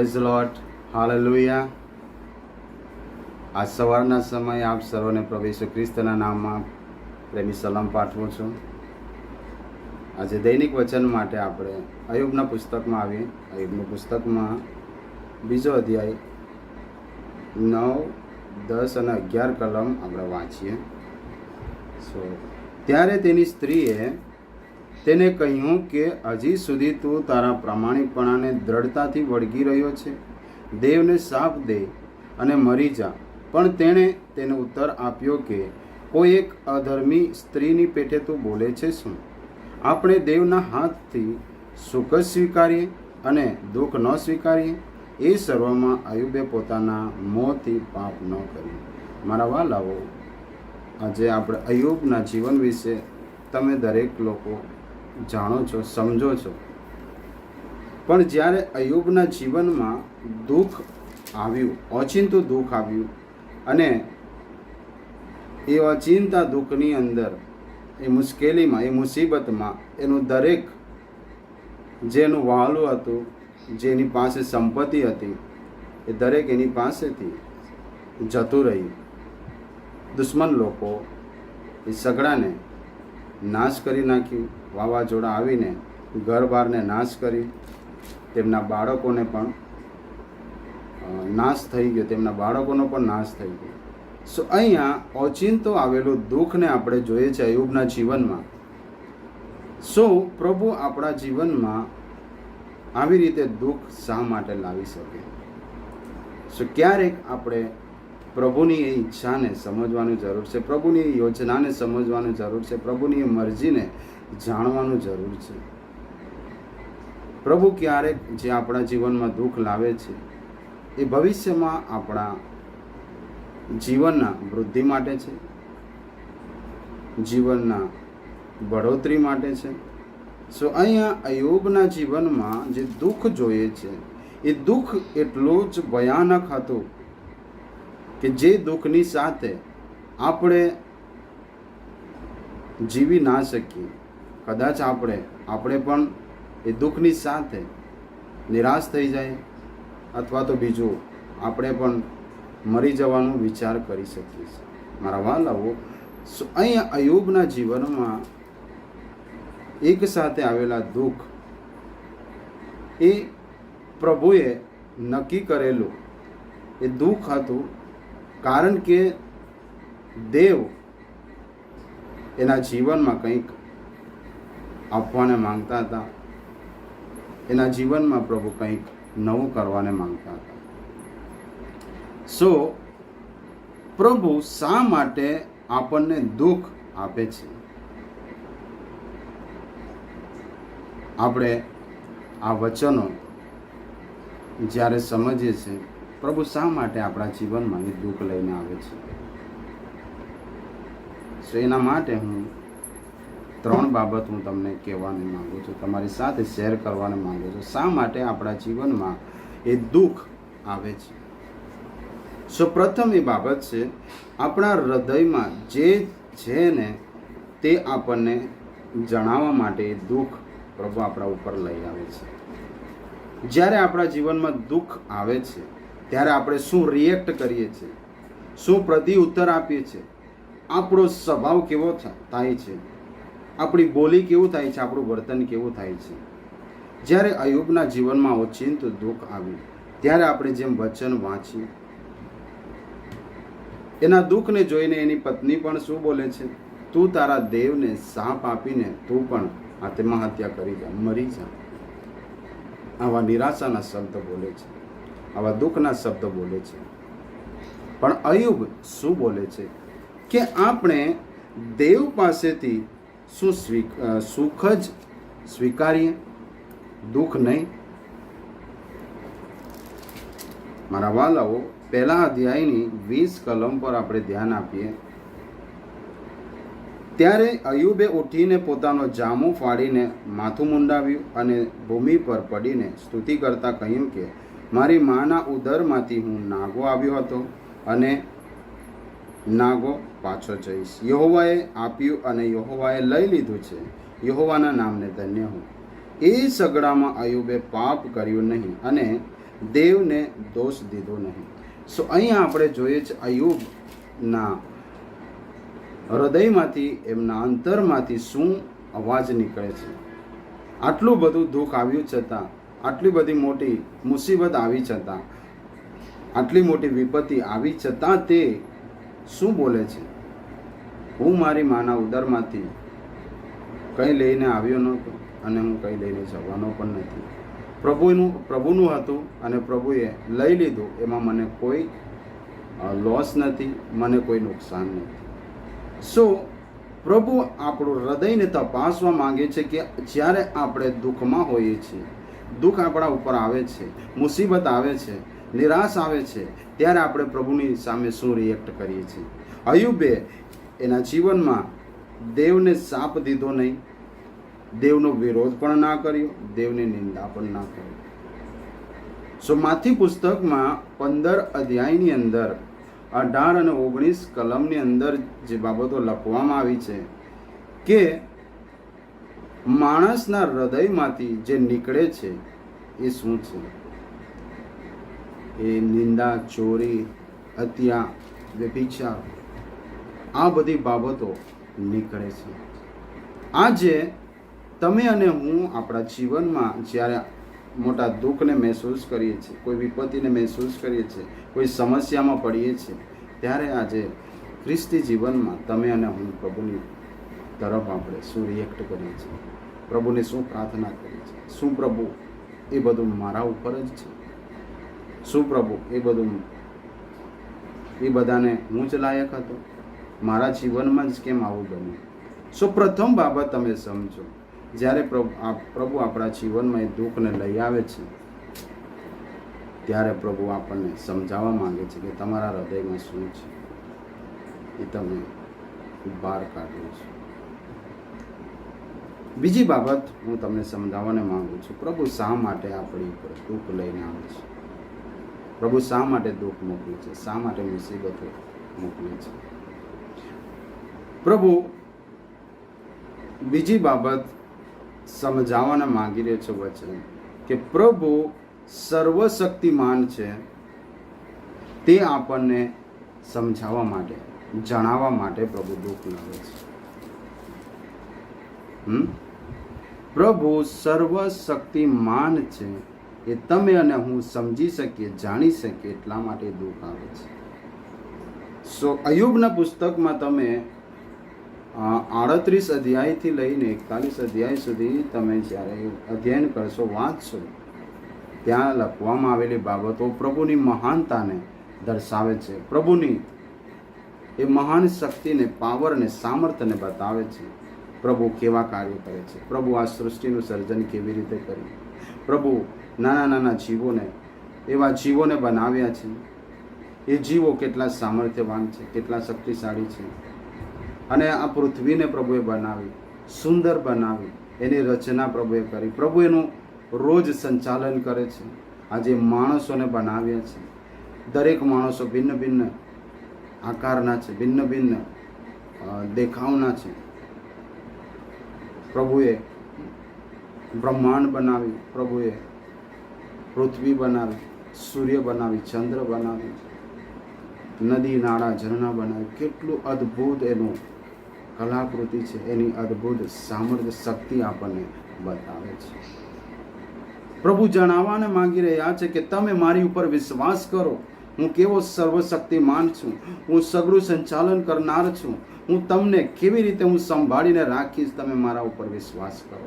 Praise the lord, hallelujah. આ સવારના સમયે આપ સર્વને પ્રભુ ઈસુ ખ્રિસ્તના નામમાં પ્રેમી સલામ પાઠવું છું. આજે દૈનિક વચન માટે આપણે અયુબના પુસ્તકમાં આવીએ. અયુબના પુસ્તકમાં 2 અધ્યાય 9, 10 અને 11 કલમ આપણે વાંચીએ. ત્યારે તેની સ્ત્રીએ તેને કહ્યું કે હજી સુધી તું તારા પ્રામાણિકપણાને દ્રઢતાથી વળગી રહ્યો છે. દેવને શાપ દે અને મરી જા. પણ તેણે તેને ઉત્તર આપ્યો કે કોઈ એક અધર્મી સ્ત્રીની પેટે તું બોલે છે શું? આપણે દેવના હાથથી સુખ સ્વીકારીએ અને દુઃખ ન સ્વીકારીએ. એ સર્વમાં અયુબે પોતાના મોંથી પાપ ન કર્યું. મારા વાલાઓ, આજે આપણે અયુબના જીવન વિશે તમે દરેક લોકો જાણો છો, સમજો છો. પણ જ્યારે અયુબના જીવનમાં દુઃખ આવ્યું, ઓચિંતું દુઃખ આવ્યું, અને એ ઓચિંતા દુઃખની અંદર, એ મુશ્કેલીમાં, એ મુસીબતમાં એનું દરેક જેનું વહાલું હતું, જેની પાસે સંપત્તિ હતી, એ દરેક એની પાસેથી જતું રહ્યું. દુશ્મન લોકો એ સગડાને નાશ કરી નાખ્યું. વાવાઝોડા આવીને ઘર બારને નાશ કરી, તેમના બાળકોને પણ નાશ થઈ ગયો, તેમના બાળકોનો પણ નાશ થઈ ગયો. અહીંયા ઓચિંતો આવેલું દુઃખને આપણે જોઈએ છે અયુબના જીવનમાં. શું પ્રભુ આપણા જીવનમાં આવી રીતે દુઃખ શા માટે લાવી શકે? ક્યારેક આપણે પ્રભુની એ ઈચ્છાને સમજવાની જરૂર છે, પ્રભુની એ યોજનાને સમજવાની જરૂર છે, પ્રભુની એ મરજીને જાણવાનું જરૂર છે. પ્રભુ ક્યારેક જે આપણા જીવનમાં દુઃખ લાવે છે એ ભવિષ્યમાં આપણા જીવનના વૃદ્ધિ માટે છે, જીવનના બઢોતરી માટે છે. અહીંયા અયુબના જીવનમાં જે દુઃખ જોઈએ છે એ દુઃખ એટલું જ ભયાનક હતું કે જે દુઃખની સાથે આપણે જીવી ના શકીએ. કદાચ આપણે પણ એ દુઃખની સાથે નિરાશ થઈ જાય, અથવા તો બીજું આપણે પણ મરી જવાનો વિચાર કરી શકીએ છીએ. મારા વાલાઓ, અહીંયા અયુબના જીવનમાં એક સાથે આવેલા દુઃખ એ પ્રભુએ નક્કી કરેલું એ દુઃખ હતું, કારણ કે દેવ એના જીવનમાં કંઈક આપવાને માંગતા હતા. એના જીવનમાં પ્રભુ કંઈક નવું કરવાને માંગતા હતા. પ્રભુ શા માટે આપણને દુઃખ આપે છે? આપણે આ વચનો જ્યારે સમજીએ છીએ, પ્રભુ શા માટે આપણા જીવનમાં એ દુઃખ લઈને આવે છે, એના માટે હું 3 બાબત હું તમને કહેવાની માગું છું, તમારી સાથે શેર કરવાને માગું છું. શા માટે આપણા જીવનમાં એ દુઃખ આવે છે? પ્રથમ એ બાબત છે, આપણા હૃદયમાં જે છે ને તે આપણને જણાવવા માટે એ દુઃખ પ્રભુ આપણા ઉપર લઈ આવે છે. જ્યારે આપણા જીવનમાં દુઃખ આવે છે ત્યારે આપણે શું રિએક્ટ કરીએ છીએ, શું પ્રત્યુત્તર આપીએ છીએ, આપણો સ્વભાવ કેવો થાય છે, આપણી બોલી કેવું થાય છે, આપણું વર્તન કેવું થાય છે. જ્યારે અયુબના જીવનમાં ઓચિંતું દુઃખ આવ્યું ત્યારે આપણે જેમ વચન વાંચ્યું, એના દુઃખને જોઈને એની પત્ની પણ શું બોલે છે? તું તારા દેવને શાપ આપીને તું પણ આત્મહત્યા કરી જા, મરી જા. આવા નિરાશાના શબ્દ બોલે છે, આવા દુઃખના શબ્દ બોલે છે. પણ અયુબ શું બોલે છે કે આપણે દેવ પાસેથી શું સુખ જ સ્વીકારીએ, દુઃખ નહીં? મારા વાલાઓ, 1 અધ્યાયની 20 કલમ પર આપણે ધ્યાન આપીએ. ત્યારે અયુબે ઉઠીને પોતાનો જામો ફાડીને માથું મુંડાવ્યું અને ભૂમિ પર પડીને સ્તુતિ કરતા કહ્યું કે મારી માના ઉદરમાંથી હું નાગો આવ્યો હતો અને નાગો પાછો જઈશ. યહોવાએ આપ્યું અને યહોવાએ લઈ લીધું છે. યહોવાના નામને ધન્ય હું. એ સગડામાં અયુબે પાપ કર્યું નહીં અને દેવને દોષ દીધો નહીં. સો અહીંયા આપણે જોઈએ છે અય્યુબના હૃદયમાંથી, એમના અંતરમાંથી શું અવાજ નીકળે છે. આટલું બધું દુઃખ આવ્યું છતાં, આટલી બધી મોટી મુસીબત આવી છતાં, આટલી મોટી વિપત્તિ આવી છતાં તે શું બોલે છે? હું મારી માના ઉદરમાંથી કંઈ લઈને આવ્યો નહોતો અને હું કંઈ લઈને જવાનો પણ નથી. પ્રભુનું હતું અને પ્રભુએ લઈ લીધું. એમાં મને કોઈ લોસ નથી, મને કોઈ નુકસાન નથી. સો પ્રભુ આપણું હૃદયને તપાસવા માંગે છે કે જ્યારે આપણે દુઃખમાં હોઈએ છીએ, દુઃખ આપણા ઉપર આવે છે, મુસીબત આવે છે, નિરાશ આવે છે, ત્યારે આપણે પ્રભુની સામે શું રિએક્ટ કરીએ છીએ. અય્યુબે એના જીવનમાં દેવને શાપ દીધો નહીં, દેવનો વિરોધ પણ ના કર્યો, દેવની નિંદા પણ ના કરી. સો માથી પુસ્તકમાં 15 અધ્યાયની અંદર 18 અને 19 કલમની અંદર જે બાબતો લખવામાં આવી છે કે માણસના હૃદયમાંથી જે નીકળે છે એ શું છે? એ નિંદા, ચોરી, હત્યા, વ્યભિચાર, આ બધી બાબતો નીકળે છે. આજે તમે અને હું આપણા જીવનમાં જ્યારે મોટા દુઃખને મહેસૂસ કરીએ છીએ, કોઈ વિપત્તિને મહેસૂસ કરીએ છીએ, કોઈ સમસ્યામાં પડીએ છીએ, ત્યારે આજે ખ્રિસ્તી જીવનમાં તમે અને હું પ્રભુની તરફ આપણે શું રિએક્ટ કરીએ છીએ? પ્રભુને શું પ્રાર્થના કરીએ છીએ? શું પ્રભુ એ બધું મારા ઉપર જ છે? શું પ્રભુ એ બધાને હું જ લાયક હતો? મારા જીવનમાં જ કેમ આવું બન્યું? સો પ્રથમ બાબત તમે સમજો, જ્યારે પ્રભુ આપણા જીવનમાં એ દુઃખને લઈ આવે છે, ત્યારે પ્રભુ આપણને સમજાવવા માંગે છે કે તમારા હૃદયમાં શું છે એ તમે બહાર કાઢ્યું છે. બીજી બાબત હું તમને સમજાવવાને માંગુ છું, પ્રભુ શા માટે આપણી ઉપર દુઃખ લઈને આવે છે? પ્રભુ શા માટે દુઃખ મોકલે છે? શા માટે મુસીબતો મોકલે છે? પ્રભુ બીજી બાબત સમજાવવાને માંગી રહ્યો છે વચન કે પ્રભુ સર્વશક્તિમાન છે, તે આપણને સમજાવવા માટે, જણાવવા માટે પ્રભુ દુઃખ લાવે છે. પ્રભુ સર્વશક્તિમાન છે, એ તમે અને હું સમજી શકીએ, જાણી શકીએ, એટલા માટે દુઃખ આવે છે. સો અય્યુબના પુસ્તકમાં તમે 38 અધ્યાયથી લઈને 41 અધ્યાય સુધી તમે જ્યારે અધ્યયન કરશો, વાંચશો, ત્યાં લખવામાં આવેલી બાબતો પ્રભુની મહાનતાને દર્શાવે છે. પ્રભુની એ મહાન શક્તિને, પાવરને, સામર્થ્યને બતાવે છે. પ્રભુ કેવા કાર્ય કરે છે, પ્રભુ આ સૃષ્ટિનું સર્જન કેવી રીતે કર્યું, પ્રભુ નાના નાના જીવોને, એવા જીવોને બનાવ્યા છે. એ જીવો કેટલા સામર્થ્યવાન છે, કેટલા શક્તિશાળી છે. અને આ પૃથ્વીને પ્રભુએ બનાવી, સુંદર બનાવી, એની રચના પ્રભુએ કરી. પ્રભુ એનું રોજ સંચાલન કરે છે. આજે માણસોને બનાવ્યા છે. દરેક માણસો ભિન્ન ભિન્ન આકારના છે, ભિન્ન ભિન્ન દેખાવના છે. પ્રભુએ બ્રહ્માંડ બનાવી, પ્રભુએ પૃથ્વી બનાવી, સૂર્ય બનાવી, ચંદ્ર બનાવી, નદી, નાળા, ઝરણા બનાવી. કેટલું અદ્ભુત એનું કલાકૃતિ છે, એની અદ્ભુત સામર્થ્ય, શક્તિ આપણને બતાવે છે. પ્રભુ જણાવવાને માંગી રહ્યા છે કે તમે મારી ઉપર વિશ્વાસ કરો. હું કેવો સર્વશક્તિમાન છું, હું સગળું સંચાલન કરનાર છું, હું તમને કેવી રીતે હું સંભાળીને રાખીશ, તમે મારા ઉપર વિશ્વાસ કરો.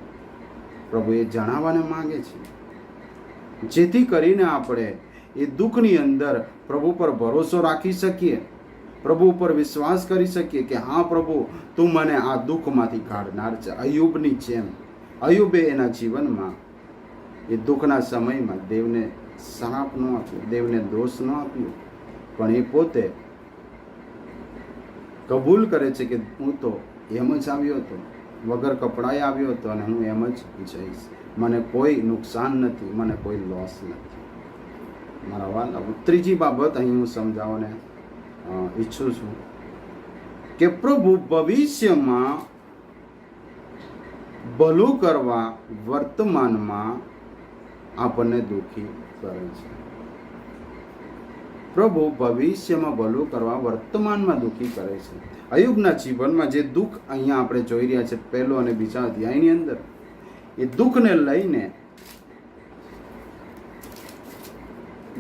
પ્રભુ એ જણાવવાને માંગે છે, જેથી કરીને આપણે એ દુઃખની અંદર પ્રભુ પર ભરોસો રાખી શકીએ, પ્રભુ ઉપર વિશ્વાસ કરી શકીએ કે હા પ્રભુ, તું મને આ દુઃખમાંથી કાઢનાર છે. અય્યુબની જેમ અય્યુબે એના જીવનમાં એ દુઃખના સમયમાં દેવને શ્રાપ ન આપ્યો, દેવને દોષ ન આપ્યો, પણ એ પોતે કબૂલ કરે છે કે હું તો એમ જ આવ્યો હતો, વગર કપડાએ આવ્યો હતો અને હું એમ જ જઈશ. મને કોઈ નુકસાન નથી, મને કોઈ લોસ નથી. મારા વાલા, ત્રીજી બાબત અહીં હું સમજાવવાને ઈચ્છું છું કે પ્રભુ ભવિષ્યમાં ભલું કરવા વર્તમાનમાં આપણને દુઃખી કરે છે. પ્રભુ ભવિષ્યમાં ભલું કરવા વર્તમાનમાં દુઃખી કરે છે. અયુબના જીવનમાં જે દુઃખ અહીંયા આપણે જોઈ રહ્યા છે પહેલો અને બીજા અધ્યાયની અંદર, એ દુઃખને લઈને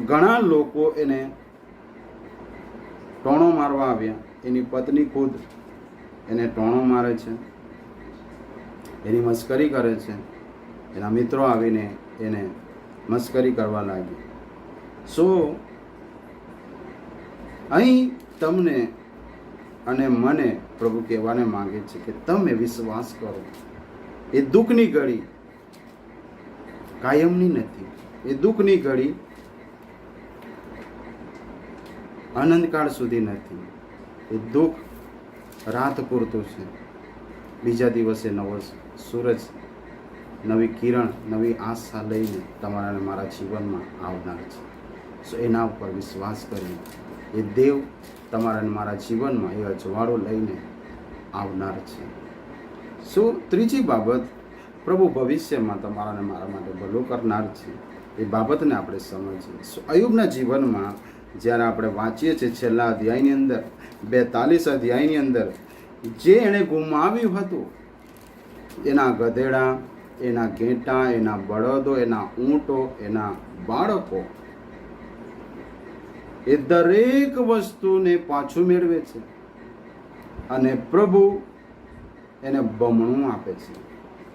ઘણા લોકો એને ટોણો મારવા આવ્યા. એની પત્ની ખુદ એને ટોણો મારે છે, એની મસ્કરી કરે છે. એના મિત્રો આવીને એને મસ્કરી કરવા લાગી. અહીં તમને અને મને પ્રભુ કહેવાને માંગે છે કે તમે વિશ્વાસ કરો. એ દુઃખની ઘડી કાયમની નથી. એ દુઃખની ઘડી અનંતકાળ સુધી નથી. એ દુઃખ રાત પૂરતું છે. બીજા દિવસે નવો સૂરજ, નવી કિરણ, નવી આશા લઈને તમારા અને મારા જીવનમાં આવનાર છે. એના ઉપર વિશ્વાસ કરીએ. એ દેવ તમારા અને મારા જીવનમાં એ અજવાળો લઈને આવનાર છે. ત્રીજી બાબત, પ્રભુ ભવિષ્યમાં તમારા અને મારા માટે ભલું કરનાર છે. એ બાબતને આપણે સમજીએ. અયુબના જીવનમાં જ્યારે આપણે વાંચીએ છીએ છેલ્લા અધ્યાયની અંદર, 42 અધ્યાયની અંદર, જે એણે ગુમાવ્યું હતું, એના ગધેડા, એના ઘેટા, એના બળદો, એના ઊંટો, એના બાળકો, એ દરેક વસ્તુને પાછું મેળવે છે અને પ્રભુ એને બમણું આપે છે.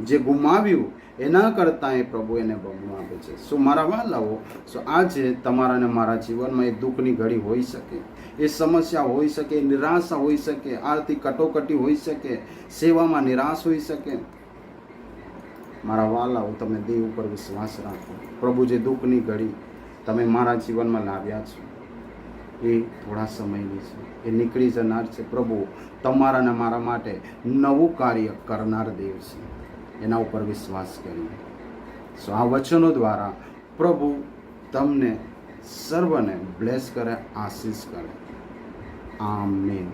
જે ગુમાવ્યું એના કરતાં એ પ્રભુ એને બમણું આપે છે. મારા વહાલાઓ, આજે તમારા અને મારા જીવનમાં એ દુઃખની ઘડી હોઈ શકે, એ સમસ્યા હોઈ શકે, નિરાશા હોઈ શકે, આર્થિક કટોકટી હોઈ શકે, સેવામાં નિરાશ હોઈ શકે. મારા વહાલાઓ, તમે દેવ ઉપર વિશ્વાસ રાખો. પ્રભુ જે દુઃખની ઘડી તમે મારા જીવનમાં લાવ્યા છો, એ થોડા સમયની છે. એ નીકળી જનાર છે. પ્રભુ તમારા અને મારા માટે નવું કાર્ય કરનાર દેવ છે. એના ઉપર વિશ્વાસ કરીએ. આ વચનો દ્વારા પ્રભુ તમને સર્વને બ્લેસ કરે, આશીષ કરે. આમેન.